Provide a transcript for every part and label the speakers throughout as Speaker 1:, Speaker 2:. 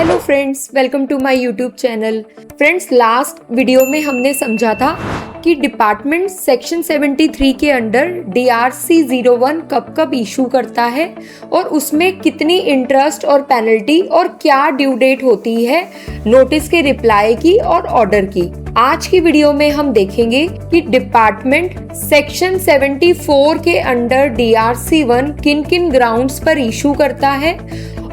Speaker 1: Hello friends, welcome to my YouTube channel. Friends, last video में हमने समझा था कि डिपार्टमेंट सेक्शन 73 के अंडर DRC 01 कब कब इशू करता है और उसमें कितनी इंटरेस्ट और पेनल्टी और क्या ड्यू डेट होती है नोटिस के रिप्लाई की और ऑर्डर की। आज की वीडियो में हम देखेंगे कि डिपार्टमेंट सेक्शन 74 के अंडर DRC 1 किन किन ग्राउंड्स पर इशू करता है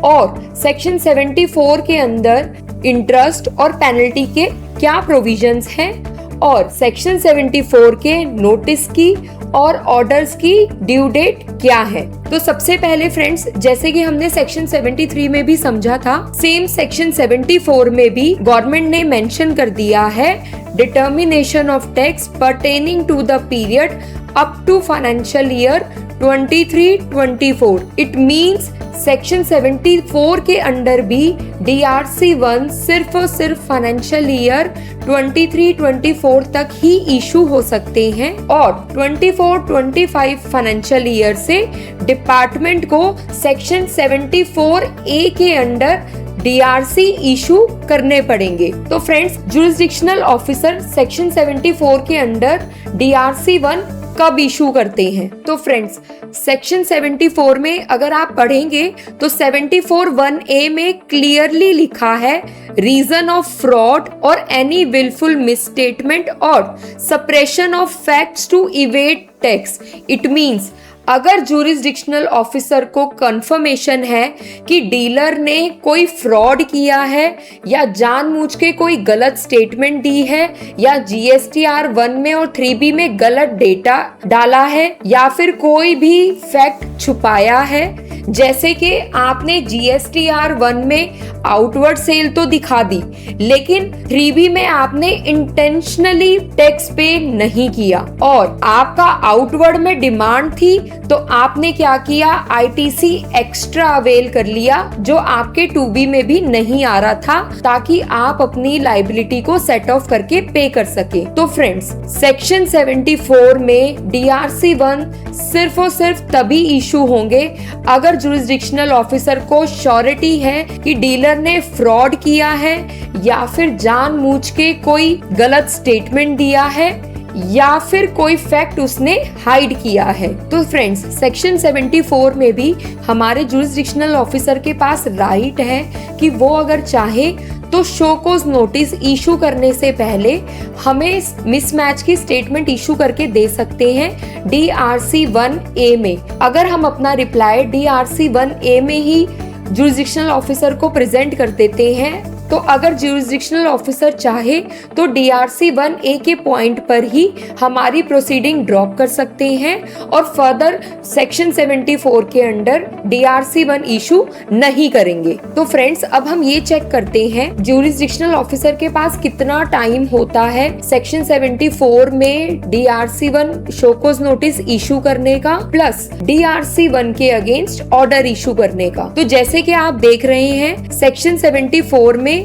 Speaker 1: और सेक्शन 74 के अंदर इंटरेस्ट और पेनल्टी के क्या प्रोविजंस हैं और सेक्शन 74 के नोटिस की और ऑर्डर्स की ड्यू डेट क्या है। तो सबसे पहले फ्रेंड्स, जैसे कि हमने सेक्शन 73 में भी समझा था, सेम सेक्शन 74 में भी गवर्नमेंट ने मेंशन कर दिया है determination of tax pertaining to the period up to financial year 23-24। It means section 74 के अंडर भी DRC 1 सिर्फ और सिर्फ फाइनेंशियल ईयर 23-24 तक ही इशू हो सकते हैं और 24-25 फाइनेंशियल ईयर से डिपार्टमेंट को सेक्शन 74A के अंडर DRC इशू करने पड़ेंगे। तो फ्रेंड्स, जुरिस्डिक्शनल ऑफिसर सेक्शन 74 के अंडर DRC 1 कब इशू करते हैं? तो फ्रेंड्स, सेक्शन 74 में अगर आप पढ़ेंगे तो 74(1)(a) में क्लियरली लिखा है रीजन ऑफ फ्रॉड और एनी विलफुल मिसस्टेटमेंट और suppression of facts to evade tax. It means अगर जुरिस्डिक्शनल ऑफिसर को कंफर्मेशन है कि डीलर ने कोई फ्रॉड किया है या जानबूझ के कोई गलत स्टेटमेंट दी है या GSTR 1 में और 3B में गलत डेटा डाला है या फिर कोई भी फैक्ट छुपाया है, जैसे कि आपने GSTR 1 में आउटवर्ड सेल तो दिखा दी लेकिन 3B में आपने इंटेंशनली टैक्स पे नहीं किया और आपका आउटवर्ड में डिमांड थी तो आपने क्या किया, ITC एक्स्ट्रा अवेल कर लिया जो आपके 2B में भी नहीं आ रहा था ताकि आप अपनी लाइबिलिटी को सेट ऑफ करके पे कर सके। तो फ्रेंड्स, सेक्शन 74 में DRC 1 सिर्फ और सिर्फ तभी इशू होंगे अगर जुरिस्डिक्शनल ऑफिसर को श्योरिटी है कि डीलर ने फ्रॉड किया है या फिर जानबूझ के कोई गलत स्टेटमेंट दिया है या फिर कोई फैक्ट उसने हाइड किया है। तो फ्रेंड्स, सेक्शन 74 में भी हमारे जुरिस्डिक्शनल ऑफिसर के पास राइट है कि वो अगर चाहे तो शो कोज नोटिस इशू करने से पहले हमें मिसमैच की स्टेटमेंट इशू करके दे सकते हैं DRC 1A में। अगर हम अपना रिप्लाई DRC 1A में ही जुरिस्डिक्शनल ऑफिसर को प्रेजेंट कर देते हैं तो अगर जुरिस्डिक्शनल ऑफिसर चाहे तो DRC 1A के पॉइंट पर ही हमारी प्रोसीडिंग ड्रॉप कर सकते हैं और फर्दर सेक्शन 74 के अंडर DRC 1 इशू नहीं करेंगे। तो फ्रेंड्स, अब हम ये चेक करते हैं जुरिस्डिक्शनल ऑफिसर के पास कितना टाइम होता है सेक्शन 74 में DRC 1 शोकोज नोटिस इशू करने का प्लस DRC 1 के अगेंस्ट ऑर्डर इशू करने का। तो जैसे कि आप देख रहे हैं, सेक्शन 74 में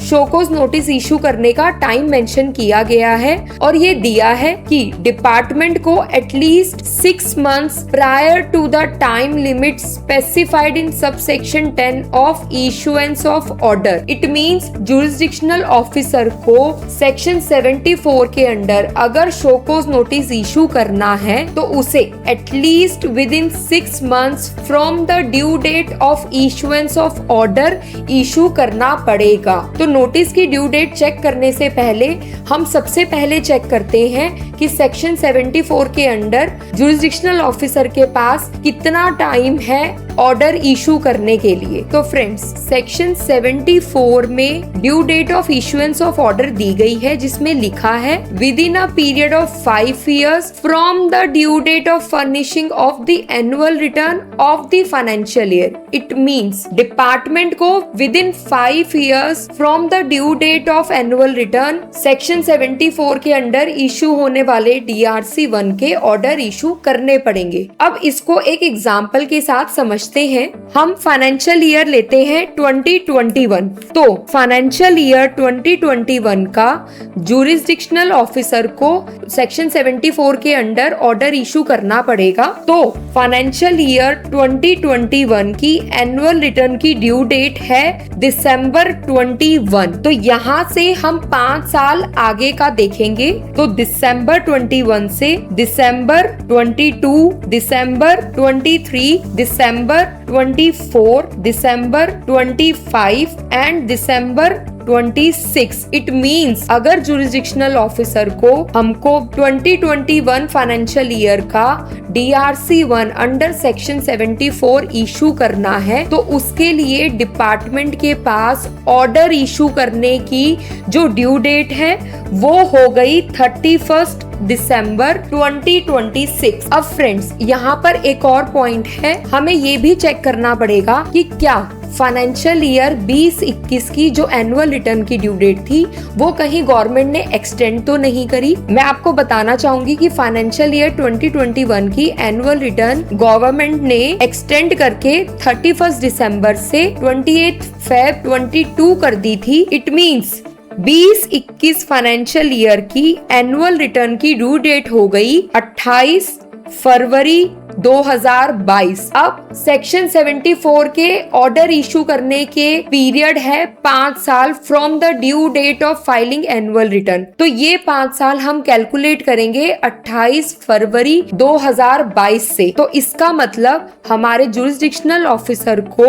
Speaker 1: शोकोज नोटिस इशू करने का टाइम मेंशन किया गया है और ये दिया है कि डिपार्टमेंट को at least 6 months prior to the time limit specified in subsection 10 of issuance of order. It means jurisdictional officer को सेक्शन 74 के अंडर अगर शोकोज नोटिस इशू करना है तो उसे at least within 6 months from the due date of issuance of order issue करना पड़ेगा। तो नोटिस की ड्यू डेट चेक करने से पहले हम सबसे पहले चेक करते हैं कि सेक्शन 74 के अंडर जुरिस्डिक्शनल ऑफिसर के पास कितना टाइम है ऑर्डर इशू करने के लिए। तो फ्रेंड्स, सेक्शन 74 में due date of issuance of order दी गई है जिसमें लिखा है within a period of 5 years from the due date of furnishing of the annual return of the financial year. It means department को within 5 years from from the due date of annual return section 74 के under issue होने वाले DRC 1 के order issue करने पड़ेंगे। अब इसको एक एग्जाम्पल के साथ समझते हैं। हम फाइनेंशियल ईयर लेते हैं 2021। तो फाइनेंशियल ईयर 2021 का ज्यूरिसडिक्शनल ऑफिसर को सेक्शन 74 के अंडर ऑर्डर इशू करना पड़ेगा। तो फाइनेंशियल ईयर 2021 की एनुअल रिटर्न की ड्यू डेट है दिसंबर 21। तो यहाँ से हम 5 साल आगे का देखेंगे। तो दिसंबर 21 से दिसंबर 22, दिसंबर 23, दिसंबर 24, दिसंबर 25 एंड दिसंबर 26। इट मीन्स अगर जुरिसडिक्शनल ऑफिसर को हमको 2021 फाइनेंशियल ईयर का DRC 1 अंडर सेक्शन 74 इशू करना है तो उसके लिए डिपार्टमेंट के पास ऑर्डर इशू करने की जो ड्यू डेट है वो हो गई 31 दिसंबर 2026। अब फ्रेंड्स यहाँ पर एक और पॉइंट है, हमें ये भी चेक करना पड़ेगा कि क्या फाइनेंशियल ईयर 2021 की जो एनुअल रिटर्न की ड्यू डेट थी वो कहीं गवर्नमेंट ने एक्सटेंड तो नहीं करी। मैं आपको बताना चाहूंगी कि फाइनेंशियल ईयर 2021 की एनुअल रिटर्न गवर्नमेंट ने एक्सटेंड करके 31 दिसंबर से 28 फेब 22 कर दी थी। इट मीन्स 2021 फाइनेंशियल ईयर की एनुअल रिटर्न की ड्यू डेट हो गई 28 फरवरी 2022। अब सेक्शन 74 के ऑर्डर इशू करने के पीरियड है 5 साल from the due date of filing annual return. तो ये 5 साल हम कैलकुलेट करेंगे 28 फरवरी 2022 से। तो इसका मतलब हमारे जुरिसडिक्शनल ऑफिसर को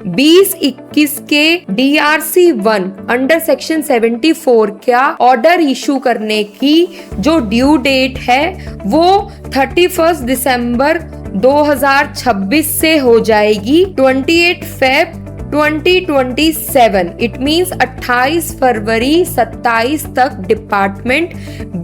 Speaker 1: 2021 के DRC 1 अंडर सेक्शन 74 का ऑर्डर इशू करने की जो ड्यू डेट है वो 31 दिसंबर 2026 से हो जाएगी 28 फेब 2027। इट मीन्स 28 फरवरी 27 तक डिपार्टमेंट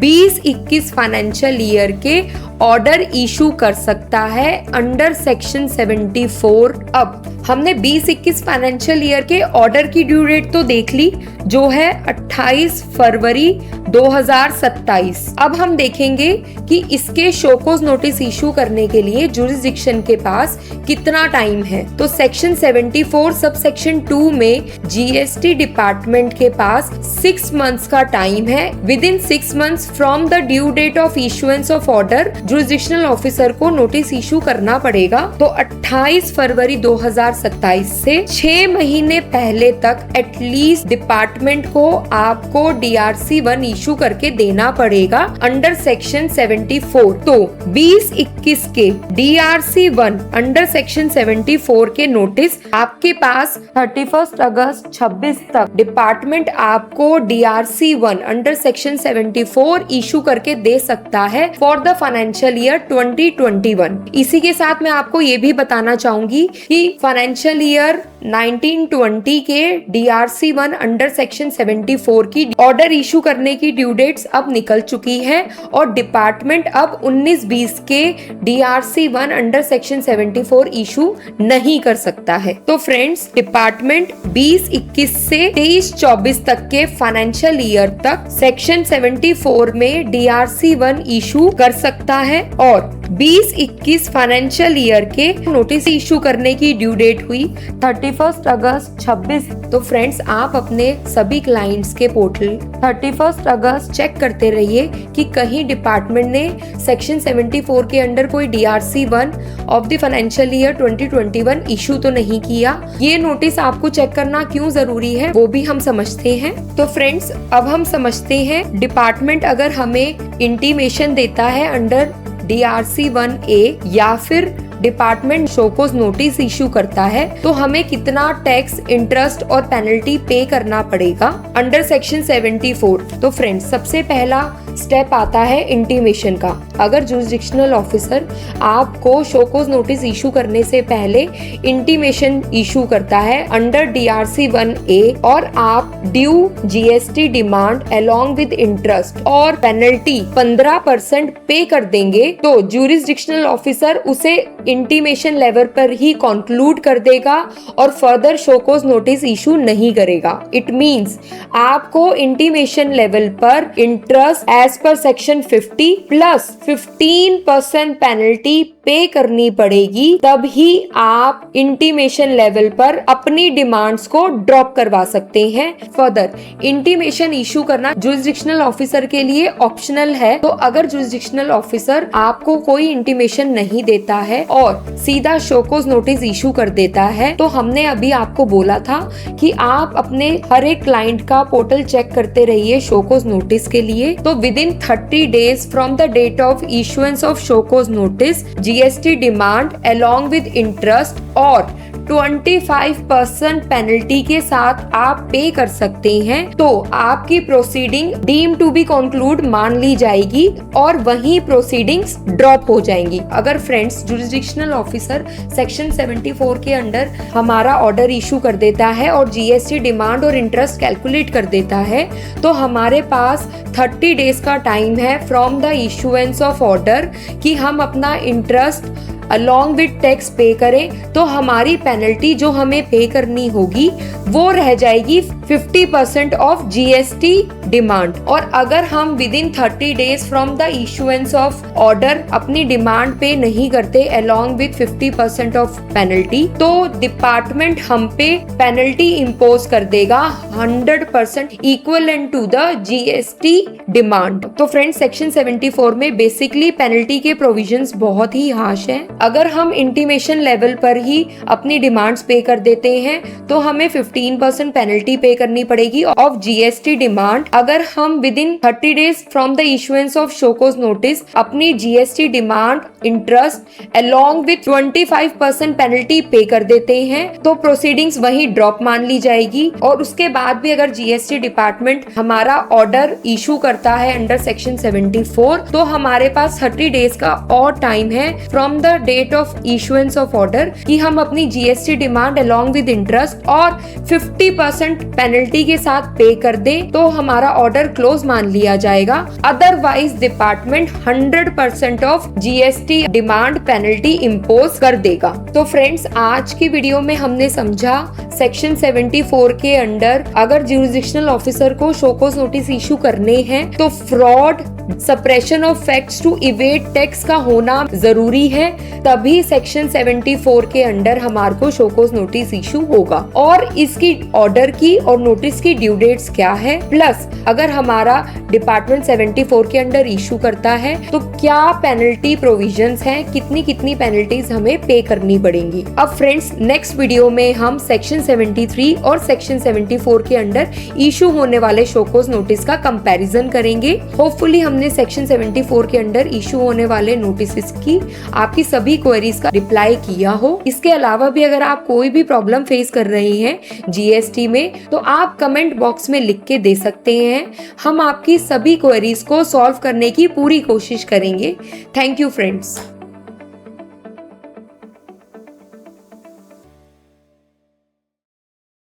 Speaker 1: 2021 फाइनेंशियल ईयर के ऑर्डर इशू कर सकता है अंडर सेक्शन 74। अब हमने 2021 फाइनेंशियल ईयर के ऑर्डर की ड्यू डेट तो देख ली जो है 28 फरवरी 2027। अब हम देखेंगे कि इसके शोकोज नोटिस इशू करने के लिए जुरिसडिक्शन के पास कितना टाइम है। तो सेक्शन 74 सब सेक्शन 2 में GST डिपार्टमेंट के पास 6 मंथ्स का टाइम है। Within 6 months from the due date of issuance of order jurisdictional officer को नोटिस इशू करना पड़ेगा। तो 28 फरवरी 2027 से 6 महीने पहले तक एटलीस्ट डिपार्टमेंट को आपको DRC 1 इशू करके देना पड़ेगा अंडर सेक्शन 74। तो 2021 के DRC 1 अंडर सेक्शन 74 के नोटिस आपके पास 31 अगस्त 26 तक डिपार्टमेंट आपको DRC 1 अंडर सेक्शन 74 इशू करके दे सकता है फॉर द फाइनेंशियल ईयर 2021। इसी के साथ मैं आपको ये भी बताना चाहूंगी कि फाइनेंशियल ईयर 1920 के DRC 1 अंडर सेक्शन 74 की ऑर्डर इशू करने की ड्यू डेट्स अब निकल चुकी है और डिपार्टमेंट अब 19-20 के DRC 1 अंडर सेक्शन 74 इशू नहीं कर सकता है। तो फ्रेंड्स डिपार्टमेंट 2021 से 23-24 तक के फाइनेंशियल ईयर तक सेक्शन 74 में DRC 1 इशू कर सकता है और 2021 फाइनेंशियल ईयर के नोटिस इशू करने की ड्यू डेट हुई 31 अगस्त 26। तो फ्रेंड्स आप अपने सभी क्लाइंट्स के पोर्टल 31 अगस्त चेक करते रहिए कि कहीं डिपार्टमेंट ने सेक्शन 74 के अंडर कोई DRC 1 of the financial year 2021 issue तो नहीं किया। ये नोटिस आपको चेक करना क्यों जरूरी है वो भी हम समझते हैं। तो फ्रेंड्स अब हम समझते हैं डिपार्टमेंट अगर हमें इंटीमेशन देता है अंडर DRC 1A या फिर डिपार्टमेंट शोकोज नोटिस इशू करता है तो हमें कितना टैक्स, इंटरेस्ट और पेनल्टी पे करना पड़ेगा अंडर सेक्शन 74। तो फ्रेंड्स सबसे पहला स्टेप आता है इंटीमेशन का। अगर जुरिसडिक्शनल ऑफिसर आपको शोकोज नोटिस इशू करने से पहले इंटीमेशन इशू करता है अंडर DRC 1A और आप due GST demand along with interest और पेनल्टी 15% पे कर देंगे, तो जुरिसडिक्शनल ऑफिसर उसे इंटीमेशन लेवल पर ही कंक्लूड कर देगा और फर्दर शोकोज नोटिस इशू नहीं करेगा। इट मींस आपको इंटीमेशन लेवल पर interest as per section 50 plus 15% penalty pay करनी पड़ेगी, तब ही आप इंटीमेशन लेवल पर अपनी डिमांड्स को ड्रॉप करवा सकते हैं। फर्दर इंटीमेशन इशू करना जुरिसडिक्शनल ऑफिसर के लिए ऑप्शनल है, तो अगर जुरिसडिक्शनल ऑफिसर आपको कोई इंटीमेशन नहीं देता है और सीधा शोकोज नोटिस इशू कर देता है, तो हमने अभी आपको बोला था कि आप अपने हर एक क्लाइंट का पोर्टल चेक करते रहिए शोकोज नोटिस के लिए। तो within 30 days from the date of issuance of show cause notice GST demand along with interest और 25% पेनल्टी के साथ आप पे कर सकते हैं, तो आपकी proceeding deem to be conclude मान ली जाएगी और वही प्रोसीडिंग्स ड्रॉप हो जाएंगी। अगर फ्रेंड्स जुरिसडिक्शनल ऑफिसर सेक्शन 74 के अंडर हमारा ऑर्डर इशू कर देता है और GST डिमांड और इंटरेस्ट कैलकुलेट कर देता है, तो हमारे पास 30 डेज का टाइम है from the issuance of order कि हम अपना इंटरेस्ट अलॉन्ग विद टैक्स पे करें, तो हमारी पेनल्टी जो हमें पे करनी होगी वो रह जाएगी 50% ऑफ GST डिमांड। और अगर हम within 30 days from the issuance of order अपनी डिमांड पे नहीं करते अलॉन्ग विद 50% ऑफ पेनल्टी, तो डिपार्टमेंट हम पे पेनल्टी इम्पोज कर देगा 100% equivalent to the GST demand. तो फ्रेंड्स सेक्शन 74 में बेसिकली पेनल्टी के प्रोविजंस बहुत ही हार्श हैं। अगर हम इंटीमेशन लेवल पर ही अपनी डिमांड्स पे कर देते हैं तो हमें 15% पेनल्टी पे करनी पड़ेगी ऑफ GST डिमांड। अगर हम within 30 days from the issuance of show cause notice अपनी GST demand interest along with 25% penalty पे कर देते हैं, तो प्रोसीडिंग्स वही ड्रॉप मान ली जाएगी। और उसके बाद भी अगर GST डिपार्टमेंट हमारा ऑर्डर इशू करता है अंडर सेक्शन 74, तो हमारे पास 30 डेज का और टाइम है from the date of issuance of order कि हम अपनी GST demand along with interest और 50% पेनल्टी के साथ पे कर दें, तो हमारा ऑर्डर क्लोज मान लिया जाएगा। Otherwise department 100% of GST demand penalty impose कर देगा। तो फ्रेंड्स आज की वीडियो में हमने समझा सेक्शन 74 के अंडर अगर जुरिसडिक्शनल ऑफिसर को शोकोज नोटिस इशू करने हैं तो fraud, suppression of facts to evade tax का होना जरूरी है, तभी सेक्शन 74 के अंडर हमारे को शोकोज नोटिस इशू होगा। और इसकी ऑर्डर की और नोटिस की ड्यू डेट्स क्या है, प्लस अगर हमारा डिपार्टमेंट 74 के अंडर इशू करता है तो क्या पेनल्टी प्रोविजंस हैं, कितनी कितनी पेनल्टीज हमें पे करनी पड़ेंगी। अब फ्रेंड्स नेक्स्ट वीडियो में हम सेक्शन 73 और सेक्शन 74 के अंडर इशू होने वाले शोकोज नोटिस का कंपैरिजन करेंगे। होपफुली हमने सेक्शन 74 के अंडर इशू होने वाले नोटिस की आपकी सभी क्वेरीज का रिप्लाई किया हो। इसके अलावा भी अगर आप कोई भी प्रॉब्लम फेस कर रहे हैं GST में, तो आप कमेंट बॉक्स में लिख के दे सकते हैं। हम आपकी सभी क्वेरीज को सॉल्व करने की पूरी कोशिश करेंगे। Thank you friends.